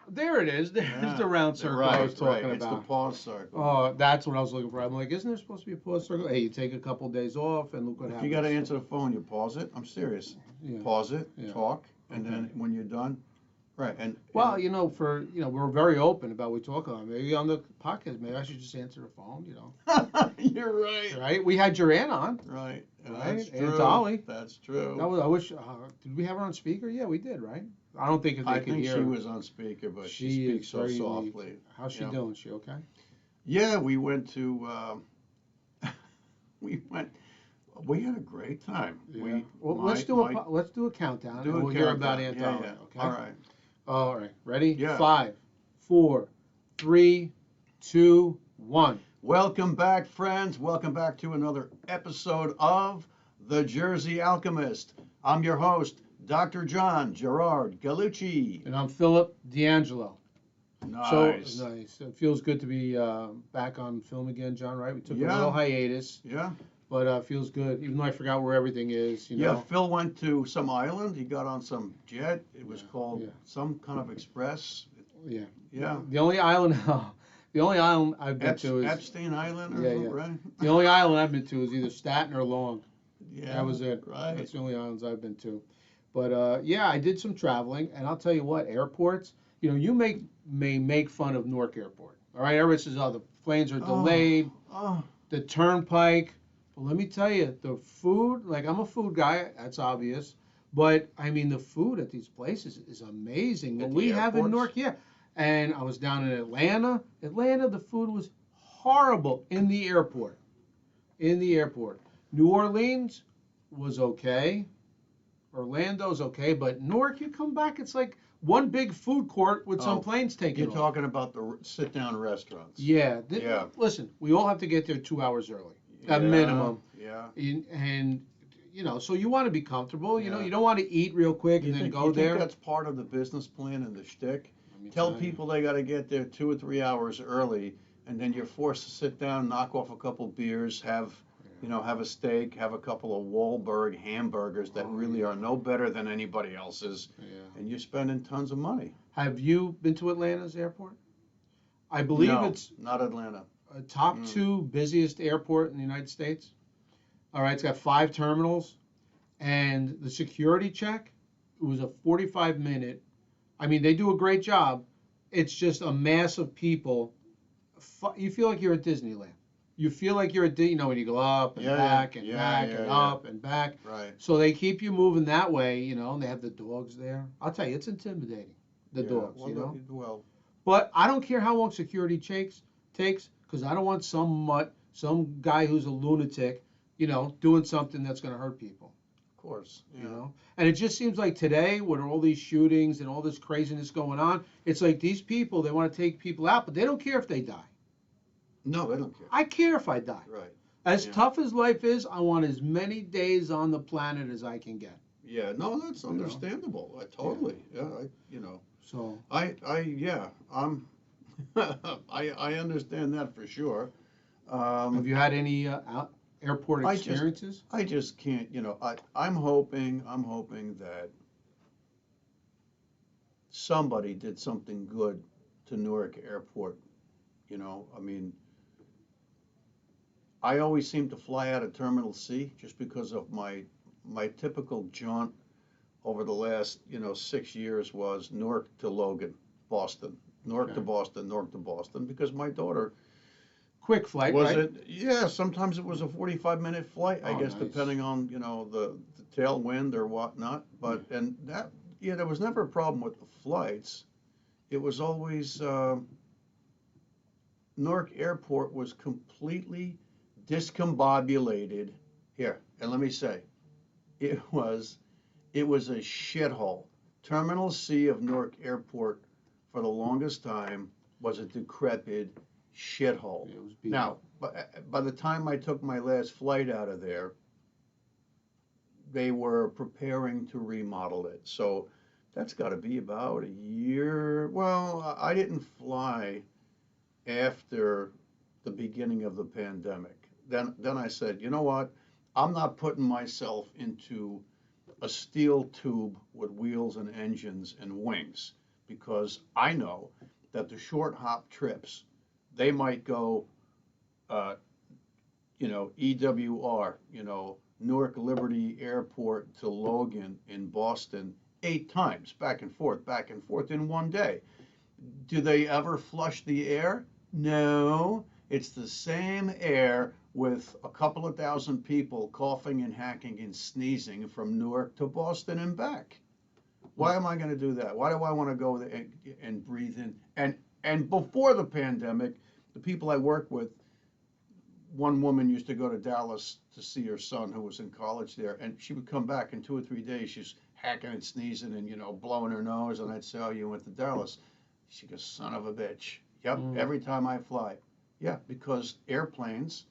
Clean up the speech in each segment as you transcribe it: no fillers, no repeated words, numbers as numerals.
There it is. There's the round circle right, I was talking right. It's the about. pause circle. Oh, that's what I was looking for. I'm like, isn't there supposed to be a pause circle? Hey, you take a couple days off and look what If happens. you got to answer the phone, you pause it. I'm serious. Yeah. Pause it, Yeah. talk, and Okay. then when you're done, right. Well, we're very open about what we talk about. Maybe on the podcast, maybe I should just answer the phone. You're right. Right? We had your aunt on. Right. Right? That's Aunt true. Dolly. That's true. I wish. Did we have her on speaker? Yeah, we did. Right? I don't think if they I could think hear. she was on speaker, but she speaks so softly. How's she doing? She okay? Yeah, we went to. We had a great time. Yeah. Let's do a countdown. And we'll hear about Aunt Dolly. Yeah. Okay. All right. All right. Ready? Yeah. 5, 4, 3, 2, 1. Welcome back, friends. Welcome back to another episode of The Jersey Alchemist. I'm your host, Dr. John Gerard Gallucci. And I'm Philip D'Angelo. Nice. So nice. It feels good to be back on film again, John. Right? We took a Yeah. little hiatus. Yeah. But feels good, even though I forgot where everything is. Yeah, Phil went to some island. He got on some jet. It was called some kind of express. Yeah. Yeah. The only island I've been to is Epstein Island, right? The only island I've been to is either Staten or Long. Yeah, that was it. Right. That's the only islands I've been to. But yeah, I did some traveling, and I'll tell you what, airports. You may make fun of Newark Airport. All right, everybody says, "Oh, the planes are delayed." The turnpike. But let me tell you, the food. Like, I'm a food guy. That's obvious. But I mean, the food at these places is amazing. What we have in Newark, yeah. And I was down in Atlanta. The food was horrible in the airport. New Orleans was okay. Orlando's okay, but Newark, you come back, it's like one big food court with some planes taking off. You're talking about the sit-down restaurants. Yeah. Yeah. Listen, we all have to get there 2 hours early, at minimum. Yeah. And so you want to be comfortable. You don't want to eat real quick and then go there. You think that's part of the business plan and the shtick? Tell people they got to get there 2 or 3 hours early, and then you're forced to sit down, knock off a couple beers, have a steak, have a couple of Wahlberg hamburgers that really are no better than anybody else's, and you're spending tons of money. Have you been to Atlanta's airport? I believe it's not Atlanta. Top 2 busiest airport in the United States. All right, it's got 5 terminals, and the security check, it was a 45-minute. I mean, they do a great job. It's just a mass of people. You feel like you're at Disneyland. You feel like you're at, when you go up and back and back and up and back. Right. So they keep you moving that way, and they have the dogs there. I'll tell you, it's intimidating, the dogs, Well, But I don't care how long security takes, because I don't want some guy who's a lunatic, doing something that's going to hurt people. Of course. And it just seems like today, with all these shootings and all this craziness going on, it's like these people, they want to take people out, but they don't care if they die. No, they don't care. I care if I die. Right. As tough as life is, I want as many days on the planet as I can get. Yeah, no, that's understandable. Totally. So I'm I understand that for sure. Have you had any airport experiences? I just can't, I'm hoping that somebody did something good to Newark Airport. I mean, I always seem to fly out of Terminal C just because of my typical jaunt over the last, 6 years was Newark to Logan, Boston, Newark to Boston, Newark to Boston, because my daughter. Quick flight, was right? it? Yeah, sometimes it was a 45-minute flight, I guess, nice. Depending on, the tailwind or whatnot. But, and that, there was never a problem with the flights. It was always, Newark Airport was completely discombobulated. Here, and let me say, it was a shithole. Terminal C of Newark Airport for the longest time was a decrepit shithole. Now, by the time I took my last flight out of there, they were preparing to remodel it. So that's got to be about a year. Well, I didn't fly after the beginning of the pandemic. Then I said, you know what? I'm not putting myself into a steel tube with wheels and engines and wings, because I know that the short hop trips, they might go, EWR, Newark Liberty Airport to Logan in Boston 8 times, back and forth in one day. Do they ever flush the air? No. It's the same air with a couple of thousand people coughing and hacking and sneezing from Newark to Boston and back. Why am I going to do that? Why do I want to go there and breathe in? And before the pandemic, the people I work with, one woman used to go to Dallas to see her son who was in college there, and she would come back in 2 or 3 days. She's hacking and sneezing and, blowing her nose, and I'd say, "Oh, you went to Dallas?" She goes, "Son of a bitch." Yep, every time I fly. Yeah, because airplanes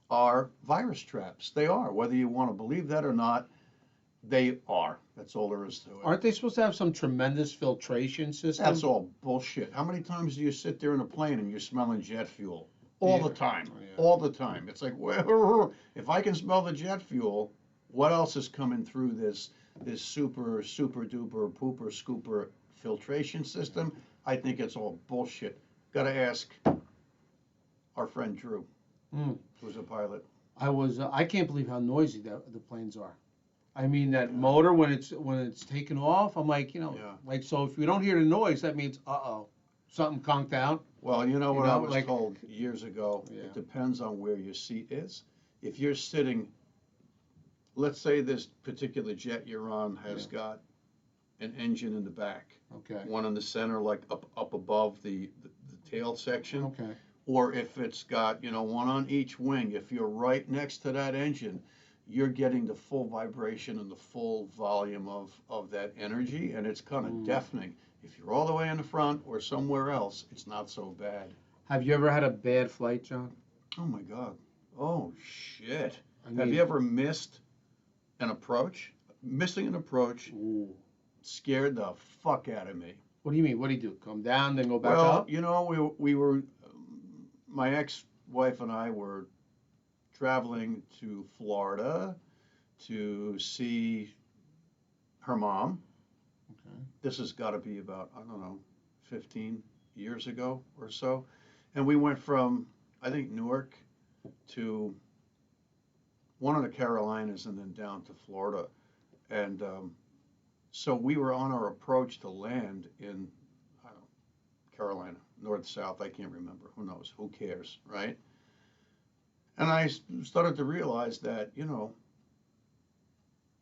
are virus traps. They are. Whether you want to believe that or not, they are. That's all there is to it. Aren't they supposed to have some tremendous filtration system? That's all bullshit. How many times do you sit there in a plane and you're smelling jet fuel? All the time. All the time. It's like, well, if I can smell the jet fuel, what else is coming through this super duper pooper scooper filtration system? I think it's all bullshit. Got to ask our friend Drew, who's a pilot. I can't believe how noisy the planes are. I mean, that motor, when it's taken off, I'm like, so if we don't hear the noise, that means, something conked out. Well, you know what I was told years ago? Yeah. It depends on where your seat is. If you're sitting, let's say this particular jet you're on has got an engine in the back. Okay. One in the center, like up above the tail section. Okay. Or if it's got, one on each wing, if you're right next to that engine, you're getting the full vibration and the full volume of that energy, and it's kind of deafening. If you're all the way in the front or somewhere else, it's not so bad. Have you ever had a bad flight, John? Oh my God. Oh shit. Have you ever missed an approach? Missing an approach scared the fuck out of me. What do you mean? What do you do? Come down, then go back up? Well, we were, my ex-wife and I were traveling to Florida to see her mom. Okay. This has got to be about, 15 years ago or so. And we went from, I think, Newark to one of the Carolinas and then down to Florida. And so we were on our approach to land in, Carolina, north, south, I can't remember. Who knows? Who cares, right? And I started to realize that,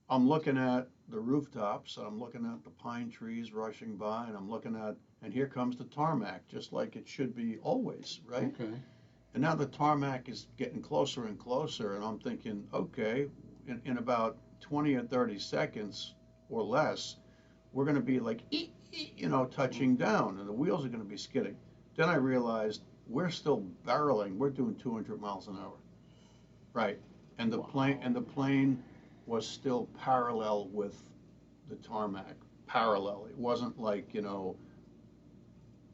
I'm looking at the rooftops, and I'm looking at the pine trees rushing by, and here comes the tarmac, just like it should be always, right? Okay. And now the tarmac is getting closer and closer, and I'm thinking, okay, in about 20 or 30 seconds or less, we're going to be like, touching down, and the wheels are going to be skidding. Then I realized we're still barreling. We're doing 200 miles an hour, right? And the plane was still parallel with the tarmac, parallel. It wasn't like,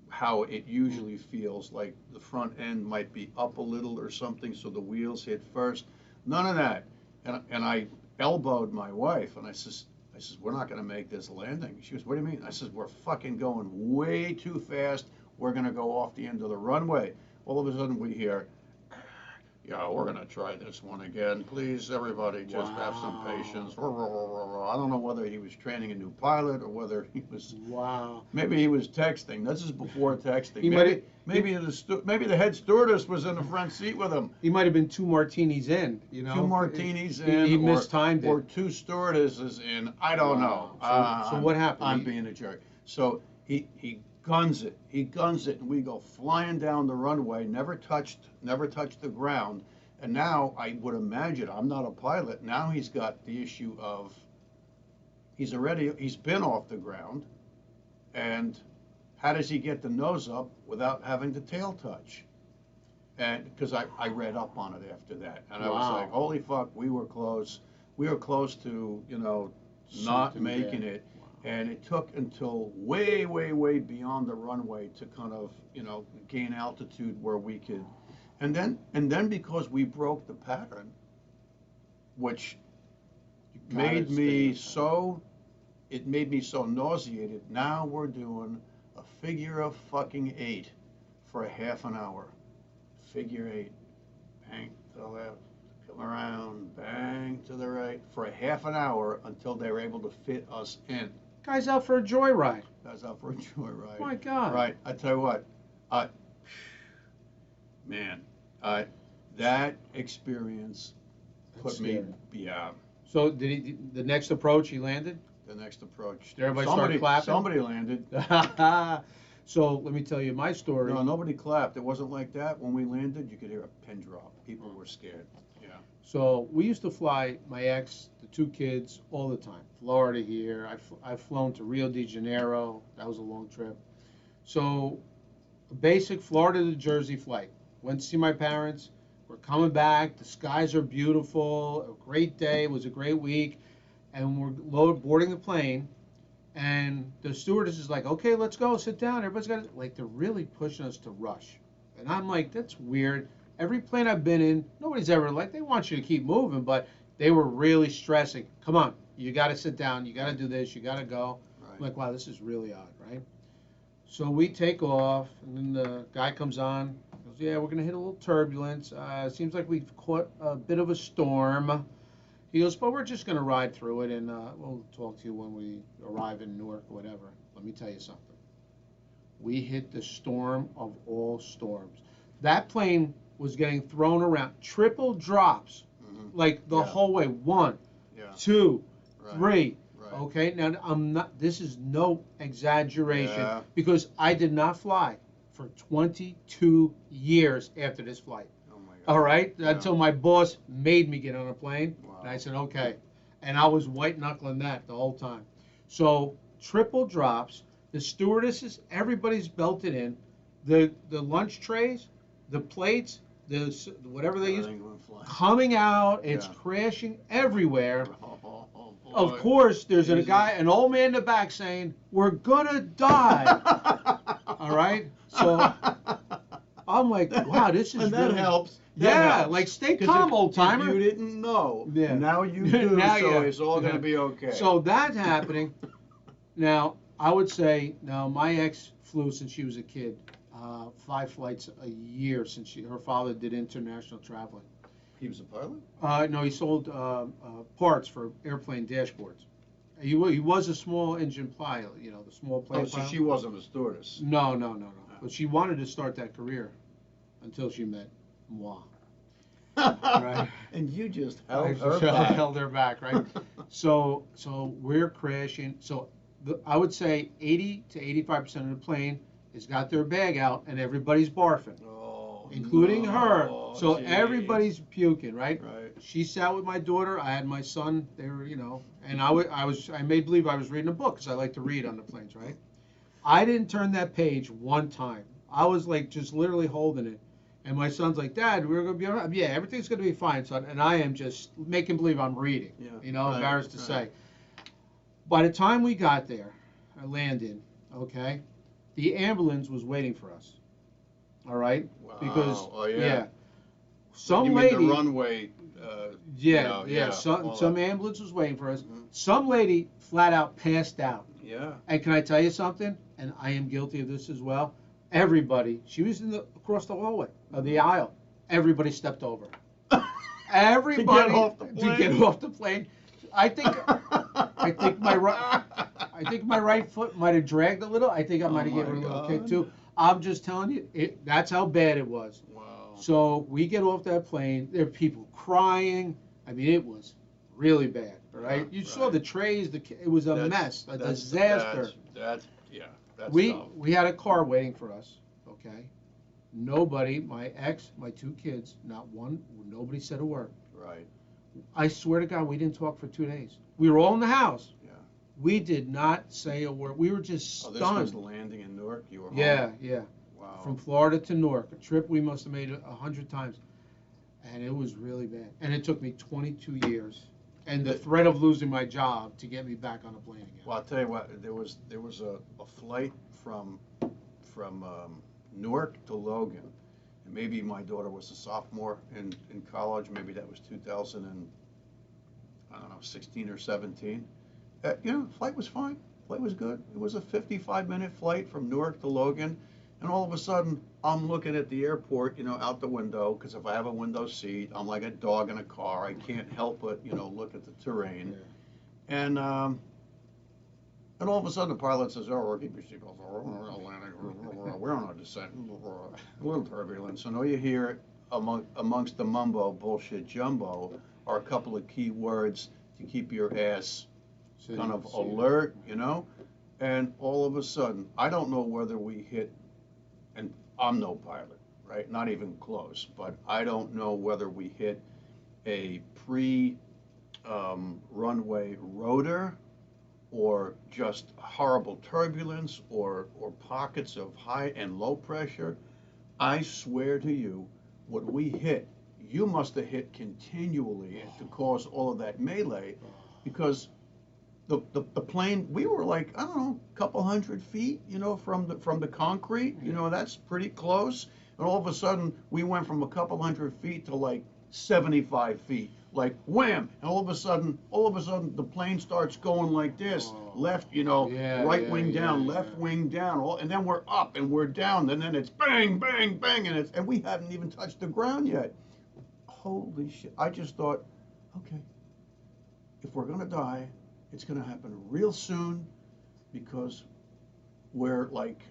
how it usually feels, like the front end might be up a little or something, so the wheels hit first. None of that. And I elbowed my wife, and I says, we're not going to make this landing. She goes, what do you mean? I says, we're fucking going way too fast. We're going to go off the end of the runway. All of a sudden we hear, we're going to try this one again. Please, everybody, just have some patience. I don't know whether he was training a new pilot or whether he was. Wow. Maybe he was texting. This is before texting. Maybe the head stewardess was in the front seat with him. He might have been 2 martinis in, 2 martinis in. He mistimed it. Or 2 stewardesses in. I don't know. So what happened? I'm being a jerk. So he guns it. He guns it, and we go flying down the runway. Never touched the ground. And now I would imagine, I'm not a pilot. Now he's got the issue of he's been off the ground, and how does he get the nose up without having the tail touch? And because I read up on it after that, and I was like, holy fuck, we were close. We were close to not making it. And it took until way, way, way beyond the runway to kind of, gain altitude where we could. And then because we broke the pattern, which made me so it made me so nauseated. Now we're doing a figure of fucking 8 for a half an hour. Figure 8. Bang to the left, come around, bang to the right for a half an hour until they were able to fit us in. Guy's out for a joyride. Guy's out for a joyride. My God. Right. I tell you what, man, that experience put me, yeah. So the next approach, he landed? The next approach. Did everybody start clapping? Somebody landed. So let me tell you my story. No, nobody clapped. It wasn't like that. When we landed, you could hear a pin drop. People were scared. Yeah. So we used to fly, my ex, the 2 kids, all the time. Florida here. I've flown to Rio de Janeiro. That was a long trip. So a basic Florida to Jersey flight. Went to see my parents. We're coming back. The skies are beautiful. A great day. It was a great week. And we're boarding the plane. And the stewardess is like, okay, let's go, sit down. Everybody's got to, like, they're really pushing us to rush. And I'm like, that's weird. Every plane I've been in, nobody's ever like, they want you to keep moving, but they were really stressing. Come on, you got to sit down, you got to do this, you got to go. Right. I'm like, wow, this is really odd, right? So we take off, and then the guy comes on, goes, yeah, we're going to hit a little turbulence. Seems like we've caught a bit of a storm. He goes, but we're just going to ride through it, and we'll talk to you when we arrive in Newark or whatever. Let me tell you something. We hit the storm of all storms. That plane was getting thrown around. Triple drops, like the whole way. 1, 2, 3. Right. Okay, now I'm not. This is no exaggeration because I did not fly for 22 years after this flight. Oh my God. All right, until my boss made me get on a plane. And I said, okay. And I was white knuckling that the whole time. So triple drops, the stewardesses, everybody's belted in, the lunch trays, the plates, the whatever they use, coming out, it's crashing everywhere. Of course, there's a guy, an old man in the back saying, we're gonna die. All right? So I'm like, wow, this is and that really helps. Yeah, like stay calm, old timer. You didn't know. Yeah. Now you do, now, so it's all going to be okay. So that's happening. Now, I would say, now my ex flew since she was a kid, 5 flights a year since her father did international traveling. He was a pilot? No, he sold parts for airplane dashboards. He was a small engine pilot, you know, the small plane pilot. So she wasn't a stewardess? No. But she wanted to start that career until she met moi. Right. And you just held her back. Held her back, right? So we're crashing. So I would say 80 to 85% of the plane has got their bag out, and everybody's barfing, including her. So everybody's puking, right? Right. She sat with my daughter. I had my son. They were, you know, and I made believe I was reading a book because I like to read on the planes, right? I didn't turn that page one time. I was like just literally holding it. And my son's like, Dad, we're going to be all right. Yeah, everything's going to be fine, son. And I am just making believe I'm reading, you know, embarrassed to say. By the time we got there, I landed, okay, the ambulance was waiting for us. All right? Wow. Because, some lady. The runway. Some ambulance was waiting for us. Mm-hmm. Some lady flat out passed out. Yeah. And can I tell you something? And I am guilty of this as well. Everybody, she was across the hallway of the aisle. Everybody stepped over. Everybody to get off the plane. I think my right foot might have dragged a little. I think I might have given her a little kick too. I'm just telling you, that's how bad it was. Wow. So we get off that plane. There are people crying. I mean, it was really bad. Right? You saw the trays. It was a mess, a disaster. We had a car waiting for us, okay? Nobody, my ex, my 2 kids, nobody said a word. Right. I swear to God, we didn't talk for 2 days. We were all in the house. Yeah. We did not say a word. We were just stunned. Oh, this was landing in Newark? You were home? Yeah. Wow. From Florida to Newark, a trip we must have made 100 times. And it was really bad. And it took me 22 years. And the threat of losing my job to get me back on a plane again. Well, I'll tell you what, there was a flight from Newark to Logan, and maybe my daughter was a sophomore in college. Maybe that was 2016 or 17. Flight was fine. Flight was good. It was a 55-minute flight from Newark to Logan. And all of a sudden, I'm looking at the airport, out the window, because if I have a window seat, I'm like a dog in a car. I can't help but, look at the terrain. Yeah. And all of a sudden, the pilot says, "Oh, keep your seatbelts on. We're on a descent. A little turbulence." And all you hear amongst the mumbo bullshit jumbo are a couple of key words to keep your ass kind of alert, And all of a sudden, I don't know whether we hit, and I'm no pilot, right? Not even close, but I don't know whether we hit a runway rotor, or just horrible turbulence, or pockets of high and low pressure. I swear to you, what we hit, you must have hit continually to cause all of that melee, because the plane, we were like, I don't know, a couple hundred feet, from the concrete, that's pretty close. And all of a sudden, we went from a couple hundred feet to like 75 feet. Like wham, and all of a sudden, the plane starts going like this, left, right wing down, left wing down, and then we're up and we're down, and then it's bang, bang, bang, and we haven't even touched the ground yet. Holy shit! I just thought, okay, if we're gonna die, it's gonna happen real soon, because we're like,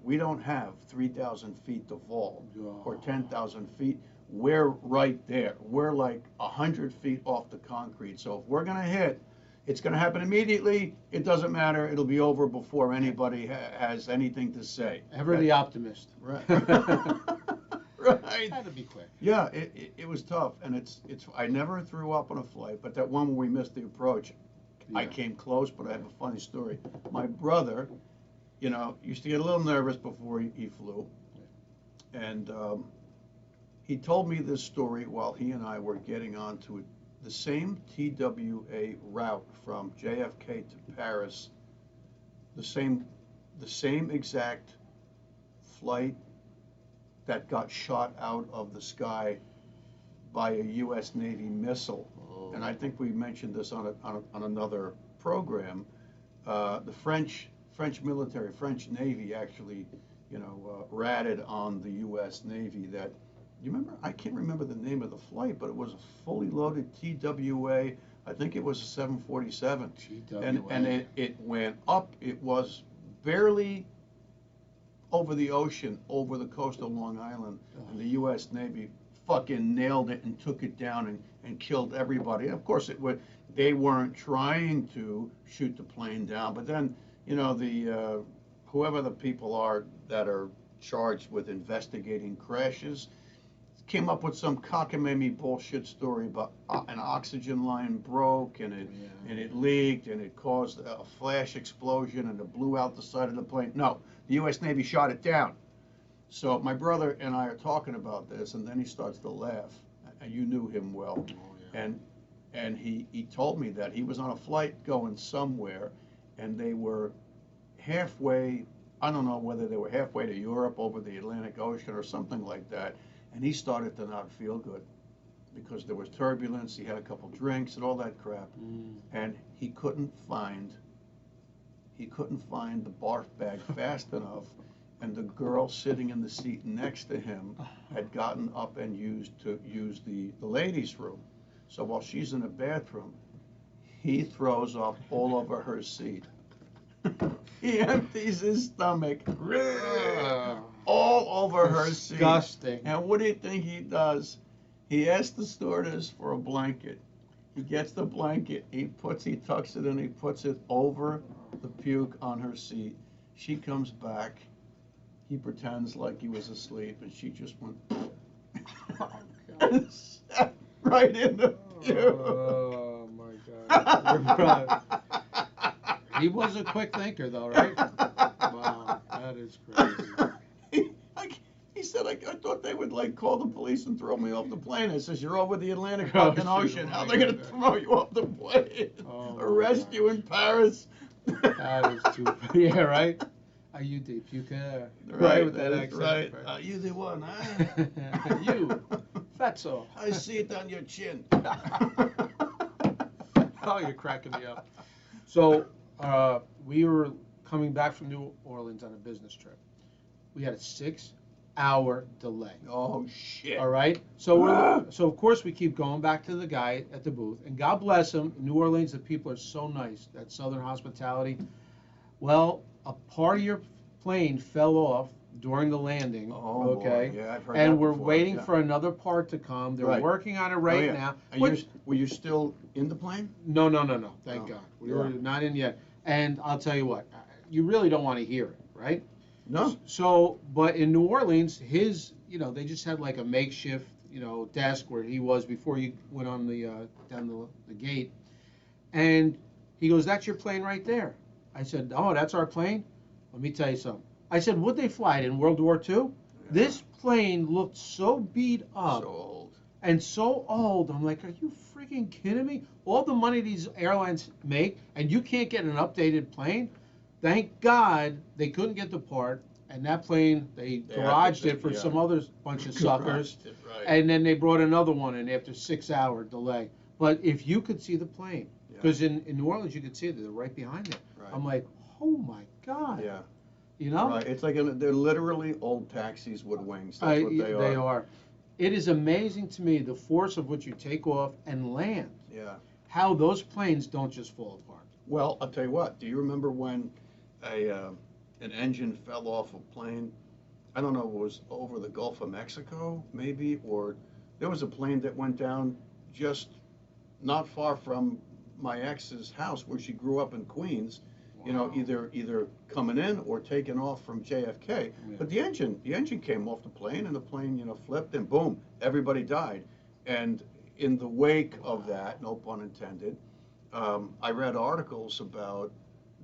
we don't have 3,000 feet to fall or 10,000 feet. We're right there. We're like 100 feet off the concrete. So if we're going to hit, it's going to happen immediately. It doesn't matter. It'll be over before anybody has anything to say. Ever the optimist. Right. Right. Had to be quick. Yeah, it was tough. And I never threw up on a flight, but that one when we missed the approach, yeah. I came close, but I have a funny story. My brother, used to get a little nervous before he flew. And he told me this story while he and I were getting onto the same TWA route from JFK to Paris, the same exact flight that got shot out of the sky by a U.S. Navy missile. Oh. And I think we mentioned this on another program. The French military, French Navy actually, ratted on the U.S. Navy that. You remember? I can't remember the name of the flight, but it was a fully loaded TWA. I think it was a 747. And it went up. It was barely over the ocean, over the coast of Long Island. And the U.S. Navy fucking nailed it and took it down and killed everybody. And of course, they weren't trying to shoot the plane down. But then, whoever the people are that are charged with investigating crashes, came up with some cockamamie bullshit story about an oxygen line broke and it leaked and it caused a flash explosion and it blew out the side of the plane. No, the U.S. Navy shot it down. So my brother and I are talking about this, and then he starts to laugh. And you knew him well. Oh, yeah. And he told me that he was on a flight going somewhere, and they were halfway, I don't know whether they were halfway to Europe over the Atlantic Ocean or something like that. And he started to not feel good because there was turbulence. He had a couple drinks and all that crap, and he couldn't find the barf bag fast enough. And the girl sitting in the seat next to him had gotten up and used the ladies' room. So while she's in the bathroom, he throws up all over her seat. He empties his stomach all over her seat. Disgusting. And what do you think he does? He asks the stewardess for a blanket. He gets the blanket. He tucks it in. He puts it over the puke on her seat. She comes back. He pretends like he was asleep, and she just went and sat right in the puke. Oh my God. He was a quick thinker, though, right? Wow, that is crazy. He said, I thought they would call the police and throw me off the plane. I says, you're over the Atlantic fucking Ocean. How are they going to throw you off the plane? Arrest you in Paris? That is too funny. Yeah, right? Are you the puker? Right, with that accent. Right. Are you the one, huh? You. Fatso. I see it on your chin. Oh, you're cracking me up. So we were coming back from New Orleans on a business trip. We had a 6-hour delay. Oh shit. All right. So of course we keep going back to the guy at the booth, and God bless him. In New Orleans, the people are so nice. That Southern hospitality. Well, a part of your plane fell off during the landing. Oh, okay. boy. Yeah, I've heard And that we're before. waiting Yeah. for another part to come. They're Right. working on it Oh, right yeah. now. And Which, were you still in the plane? no. Thank Oh, God. We yeah. were not in yet. And I'll tell you what, you really don't want to hear it, right? No. So, but in New Orleans, they just had like a makeshift, desk where he was before you went on down the gate. And he goes, "That's your plane right there." I said, "Oh, that's our plane?" Let me tell you something. I said, "Would they fly it in World War II?" Yeah. This plane looked so beat up So old. and so old. I'm like, are you freaking kidding me? All the money these airlines make, and you can't get an updated plane? Thank God they couldn't get the part, and that plane, they garaged it for some other bunch of suckers, Garaged it, right. and then they brought another one in after 6-hour delay. But if you could see the plane, because in New Orleans you could see it, they're right behind it. Right. I'm like, oh my God. Yeah. You know? Right. It's like they're literally old taxis with wings. That's what they are. They are. It is amazing to me the force of which you take off and land. Yeah. How those planes don't just fall apart. Well, I'll tell you what. Do you remember when an engine fell off a plane? I don't know, it was over the Gulf of Mexico, maybe, or there was a plane that went down just not far from my ex's house where she grew up in Queens. Wow. Either coming in or taking off from JFK. Yeah. But the engine came off the plane, and the plane, flipped, and boom, everybody died. And in the wake of that, no pun intended, I read articles about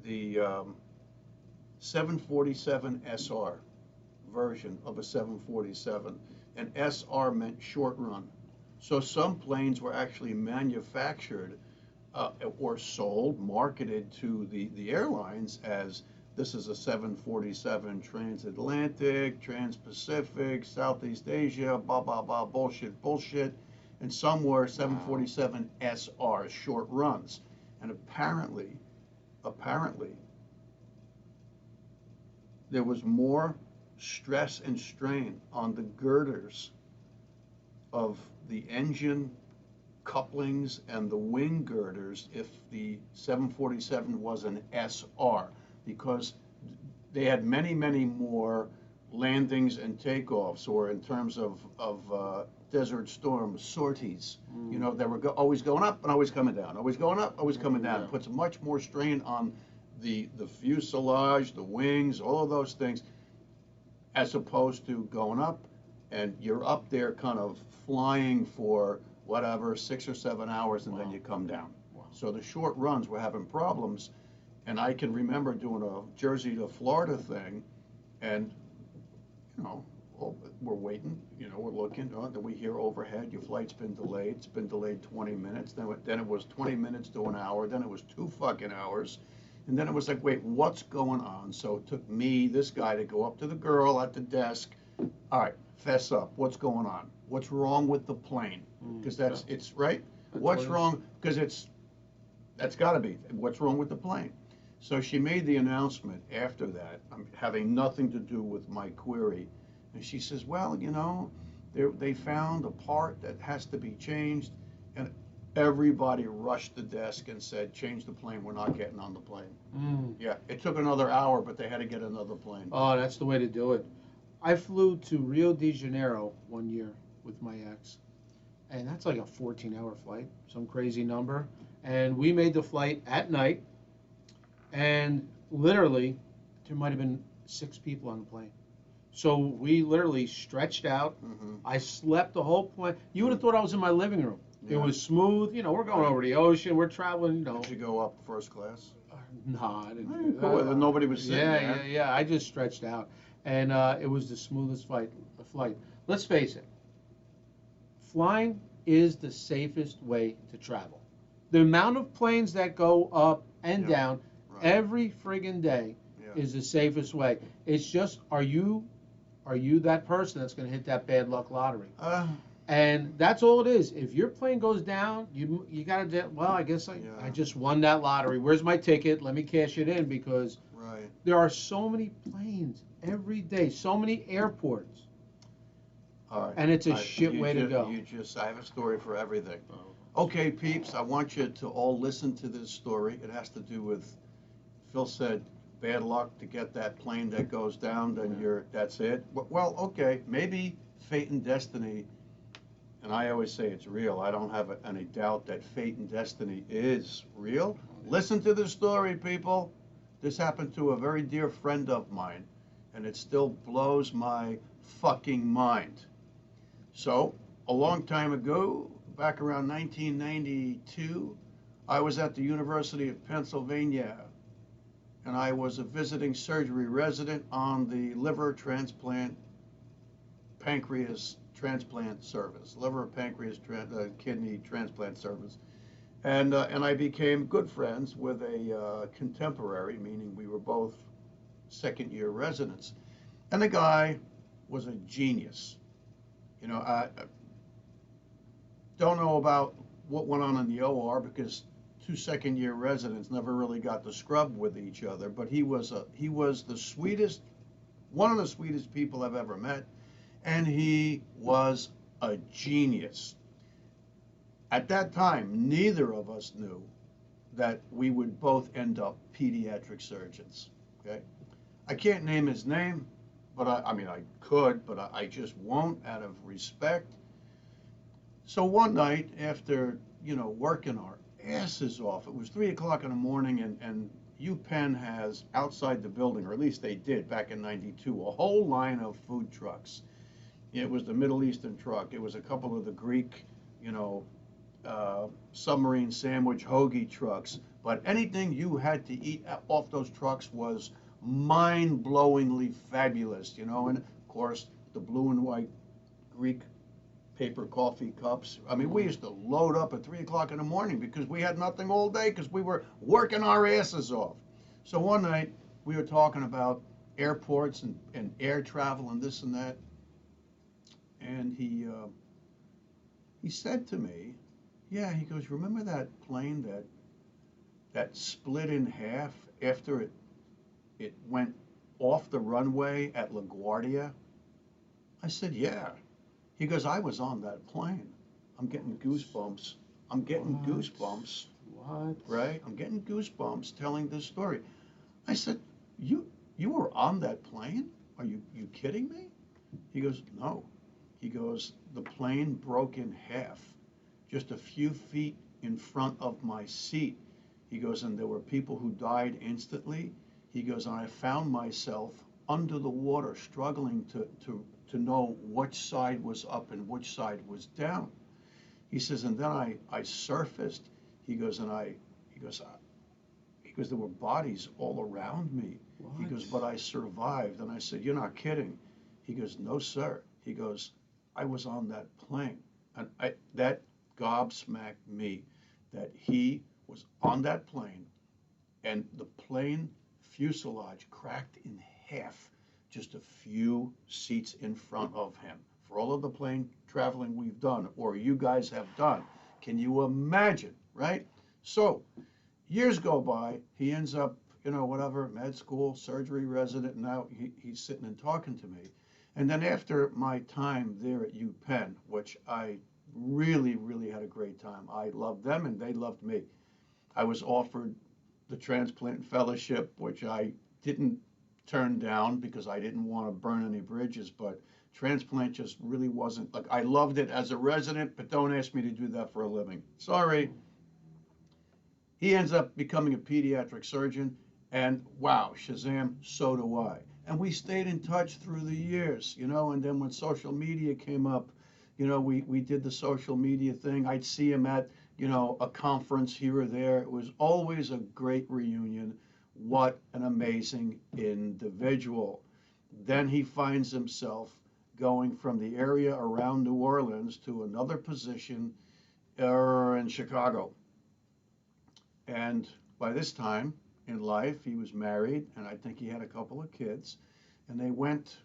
the 747 SR version of a 747, and SR meant short run. So some planes were actually manufactured or sold, marketed to the airlines as this is a 747 transatlantic, trans-Pacific, Southeast Asia, blah, blah, blah, bullshit. And some were 747 SR, short runs. And apparently, there was more stress and strain on the girders of the engine couplings and the wing girders if the 747 was an SR, because they had many more landings and takeoffs, or in terms of Desert Storm sorties. They were always going up and always coming down, always going up, always coming down. Yeah. It puts much more strain on the fuselage, the wings, all of those things, as opposed to going up and you're up there kind of flying for whatever, 6 or 7 hours, and then you come down. Wow. So the short runs were having problems, and I can remember doing a Jersey to Florida thing, and we're waiting, we're looking, do we hear overhead, your flight's been delayed, it's been delayed 20 minutes, then it was 20 minutes to an hour, then it was 2 fucking hours, and then it was like, wait, what's going on? So it took me, this guy, to go up to the girl at the desk. All right, fess up, what's going on? What's wrong with the plane? Because it's right. What's wrong? Because that's got to be. What's wrong with the plane? So she made the announcement after that, having nothing to do with my query, and she says, well, they found a part that has to be changed, and everybody rushed the desk and said, change the plane. We're not getting on the plane. Yeah, it took another hour, but they had to get another plane. Oh, that's the way to do it. I flew to Rio de Janeiro one year with my ex, and that's like a 14-hour flight, some crazy number. And we made the flight at night, and literally there might have been 6 people on the plane. So we literally stretched out. I slept the whole plane. You would have thought I was in my living room. Yeah. It was smooth. We're going over the ocean. We're traveling. Did you go up first class? No, I didn't do Cool. that. Nobody was sitting there. Yeah. I just stretched out, and it was the smoothest flight. Let's face it. Flying is the safest way to travel. The amount of planes that go up and down every friggin' day is the safest way. It's just, are you that person that's going to hit that bad luck lottery? And that's all it is. If your plane goes down, you gotta, well, I guess I Yeah. just won that lottery. Where's my ticket? Let me cash it in, because Right. there are so many planes every day, so many airports, All right. and it's a shit way to go. I have a story for everything. Okay, peeps, I want you to all listen to this story. It has to do with, Phil said, bad luck to get that plane that goes down, then that's it. Well, okay, maybe fate and destiny, and I always say it's real. I don't have any doubt that fate and destiny is real. Listen to the story, people. This happened to a very dear friend of mine, and it still blows my fucking mind. So, a long time ago, back around 1992, I was at the University of Pennsylvania, and I was a visiting surgery resident on the liver transplant pancreas transplant service, liver, pancreas, kidney transplant service. And I became good friends with a contemporary, meaning we were both second year residents. And the guy was a genius. You know, I don't know about what went on in the OR, because two second year residents never really got to scrub with each other, but he was the sweetest, one of the sweetest people I've ever met, and he was a genius. At that time, neither of us knew that we would both end up pediatric surgeons. Okay, I can't name his name, but I mean, I could, but I just won't, out of respect. So one night, after, working our asses off, it was 3 o'clock in the morning, and UPenn has outside the building, or at least they did back in '92, a whole line of food trucks. It was the Middle Eastern truck. It was a couple of the Greek, submarine sandwich hoagie trucks. But anything you had to eat off those trucks was mind-blowingly fabulous, and of course the blue and white Greek paper coffee cups. I mean, we used to load up at 3 o'clock in the morning because we had nothing all day, because we were working our asses off. So one night we were talking about airports and air travel and this and that, and he said to me, yeah, he goes, remember that plane that split in half after it went off the runway at LaGuardia? I said, yeah. He goes, I was on that plane. I'm getting goosebumps. I'm getting goosebumps. What? Right? I'm getting goosebumps telling this story. I said, you were on that plane? Are you kidding me? He goes, no. He goes, the plane broke in half, just a few feet in front of my seat. He goes, and there were people who died instantly. He goes, and I found myself under the water, struggling to know which side was up and which side was down. He says, and then I surfaced. He goes, there were bodies all around me. What? He goes, but I survived. And I said, you're not kidding. He goes, no, sir. He goes, I was on that plane. And that gobsmacked me, that he was on that plane and the plane fuselage cracked in half, just a few seats in front of him. For all of the plane traveling we've done, or you guys have done, can you imagine, right? So years go by, he ends up, whatever, med school, surgery resident, and now he's sitting and talking to me. And then after my time there at UPenn, which I really, really had a great time. I loved them and they loved me. I was offered the transplant fellowship, which I didn't turn down because I didn't want to burn any bridges, but transplant just really wasn't, like, I loved it as a resident, but don't ask me to do that for a living. Sorry. He ends up becoming a pediatric surgeon, and wow, Shazam, so do I. And we stayed in touch through the years, and then when social media came up, we did the social media thing. I'd see him at, a conference here or there. It was always a great reunion. What an amazing individual. Then he finds himself going from the area around New Orleans to another position in Chicago. And by this time in life, he was married, and I think he had a couple of kids, and they went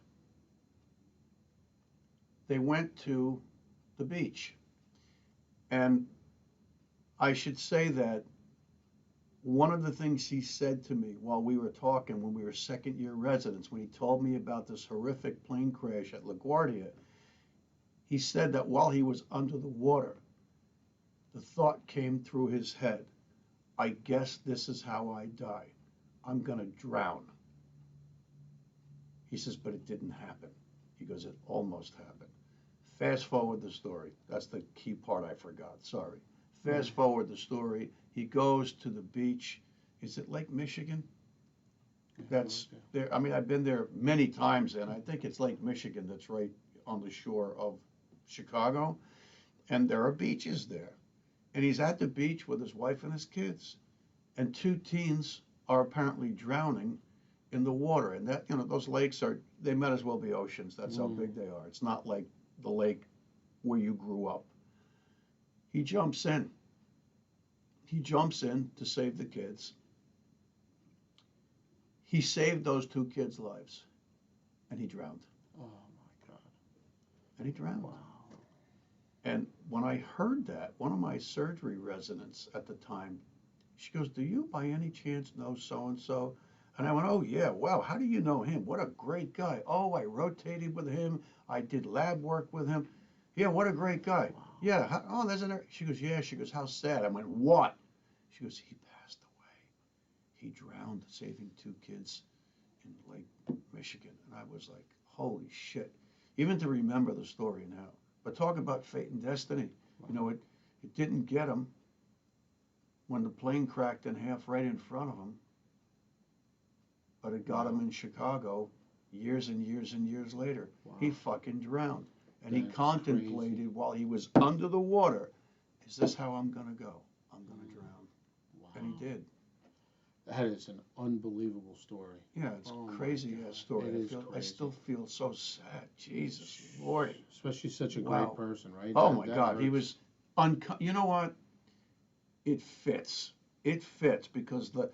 to the beach. And I should say that one of the things he said to me while we were talking when we were second-year residents, when he told me about this horrific plane crash at LaGuardia, he said that while he was under the water, the thought came through his head, I guess this is how I die. I'm going to drown. He says, but it didn't happen. He goes, it almost happened. Fast forward the story. That's the key part I forgot. Sorry. Fast forward the story. He goes to the beach. Is it Lake Michigan? That's there. I mean, I've been there many times, and I think it's Lake Michigan that's right on the shore of Chicago. And there are beaches there. And he's at the beach with his wife and his kids. And two teens are apparently drowning in the water. And that, those lakes they might as well be oceans. That's how big they are. It's not like the lake where you grew up. He jumps in. He jumps in to save the kids. He saved those two kids' lives. And he drowned. Oh, my God. And he drowned. Wow. And when I heard that, one of my surgery residents at the time, she goes, do you by any chance know so-and-so? And I went, oh, yeah, wow, how do you know him? What a great guy. Oh, I rotated with him. I did lab work with him. Yeah, what a great guy. Wow. Yeah, oh, there's an... She goes, yeah. She goes, how sad. I went, what? She goes, he passed away. He drowned saving two kids in Lake Michigan. And I was like, holy shit. Even to remember the story now. But talk about fate and destiny. Wow. It didn't get him when the plane cracked in half right in front of him. But it got him in Chicago years and years and years later. Wow. He fucking drowned. And he contemplated crazy. While he was under the water, is this how I'm going to go? I'm going to drown. Wow. And he did. That is an unbelievable story. Yeah, it's crazy story. I still feel so sad. Jesus Lord. Especially such a great person, right? Oh my God. Hurts. He was you know what? It fits. It fits because the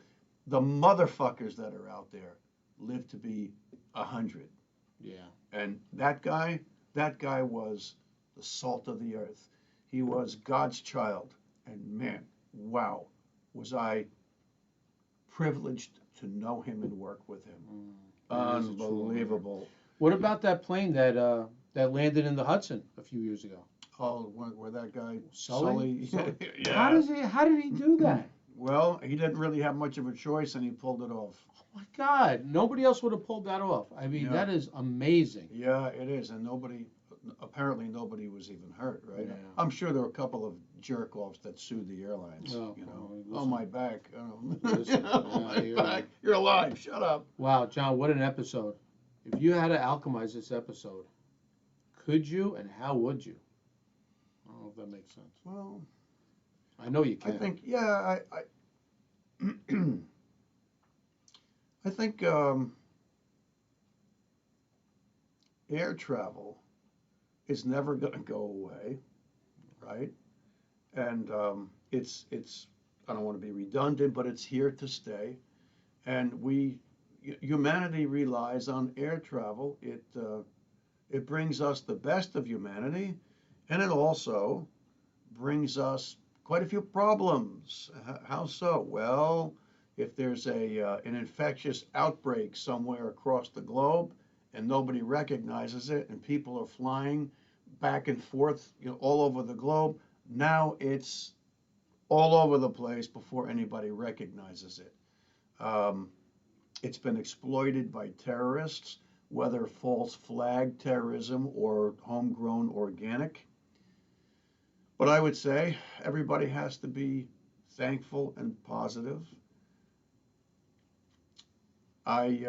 motherfuckers that are out there live to be 100. Yeah. And that guy was the salt of the earth. He was God's child. And man, wow, was I privileged to know him and work with him. Unbelievable. What about that plane that landed in the Hudson a few years ago? Oh, where that guy Sully? Yeah. How did he do that? Well, he didn't really have much of a choice, and he pulled it off. Oh my God! Nobody else would have pulled that off. I mean, that is amazing. Yeah, it is, and apparently nobody was even hurt, right? Yeah. I'm sure there were a couple of jerk-offs that sued the airlines. Oh, my back. My back. You're alive. Shut up. Wow, John, what an episode! If you had to alchemize this episode, could you, and how would you? I don't know if that makes sense. Well, I know you can. I think, yeah, I think air travel is never going to go away, right? And it's I don't want to be redundant, but it's here to stay. And humanity relies on air travel. It brings us the best of humanity, and it also brings us quite a few problems. How so? Well, if there's an infectious outbreak somewhere across the globe and nobody recognizes it and people are flying back and forth all over the globe, now it's all over the place before anybody recognizes it. It's been exploited by terrorists, whether false flag terrorism or homegrown organic. But I would say everybody has to be thankful and positive. I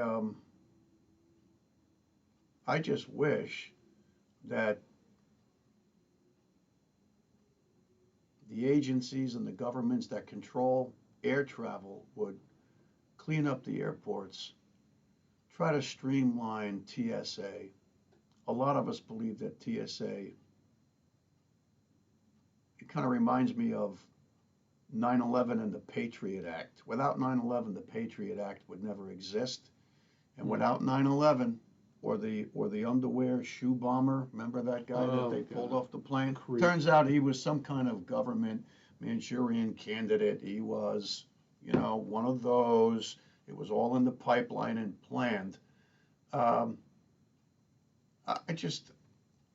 just wish that the agencies and the governments that control air travel would clean up the airports, try to streamline TSA. A lot of us believe that TSA, it kind of reminds me of 9/11 and the Patriot Act. Without 9/11, the Patriot Act would never exist. And without 9/11, or the underwear shoe bomber. Remember that guy that Oh, they pulled God. off the plane? Creep. Turns out he was some kind of government Manchurian candidate. He was, one of those. It was all in the pipeline and planned.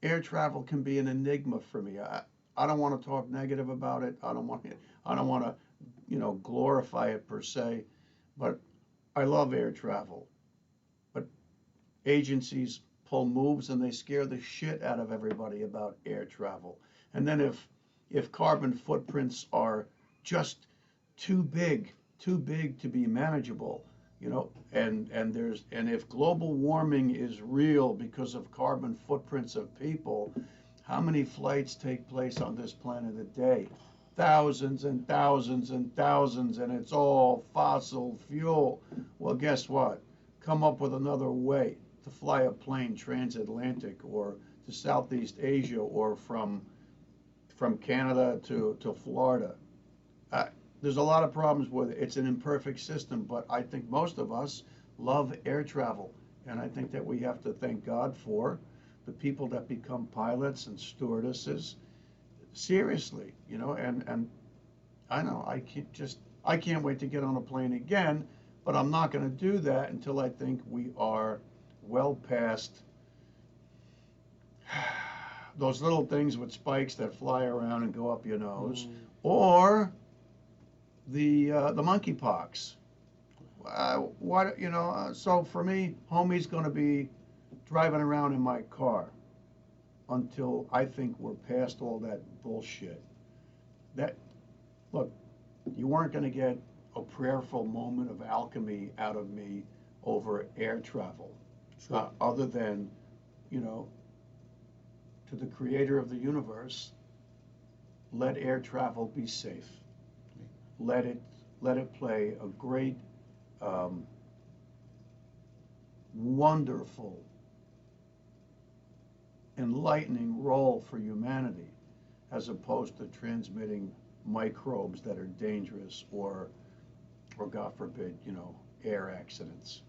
Air travel can be an enigma for me. I don't want to talk negative about it. I don't want to, glorify it per se, but I love air travel. But agencies pull moves and they scare the shit out of everybody about air travel. And then if carbon footprints are just too big to be manageable, and if global warming is real because of carbon footprints of people, how many flights take place on this planet a day? Thousands and thousands and thousands, and it's all fossil fuel. Well, guess what? Come up with another way to fly a plane transatlantic or to Southeast Asia or from Canada to Florida. There's a lot of problems with it. It's an imperfect system, but I think most of us love air travel. And I think that we have to thank God for the people that become pilots and stewardesses. Seriously, and I know I can't wait to get on a plane again, but I'm not going to do that until I think we are well past those little things with spikes that fly around and go up your nose, or the monkeypox. So for me, homie's going to be driving around in my car until I think we're past all that bullshit. Look, you weren't going to get a prayerful moment of alchemy out of me over air travel, other than, to the creator of the universe, let air travel be safe. Let it play a great, wonderful, enlightening role for humanity, as opposed to transmitting microbes that are dangerous or God forbid, air accidents.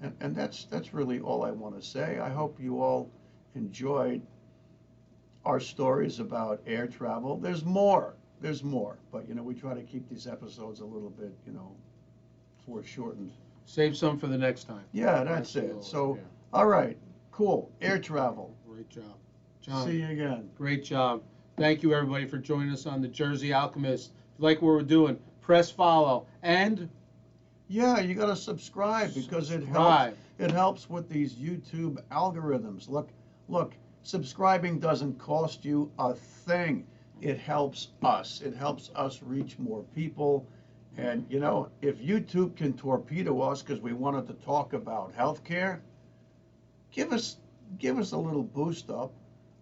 And that's really all I want to say. I hope you all enjoyed our stories about air travel. There's more, but we try to keep these episodes a little bit, foreshortened. Save some for the next time. Yeah, that's it. So, all right, cool. Air travel. Great job. John, see you again. Great job. Thank you, everybody, for joining us on the Jersey Alchemist. If you like what we're doing, press follow. And yeah, you got to subscribe because it helps with these YouTube algorithms. Look, subscribing doesn't cost you a thing. It helps us. It helps us reach more people. And, if YouTube can torpedo us because we wanted to talk about healthcare, give us a little boost up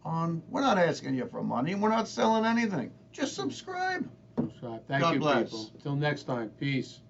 on, we're not asking you for money. We're not selling anything. Just subscribe. Thank God you, bless. people. Until next time. Peace.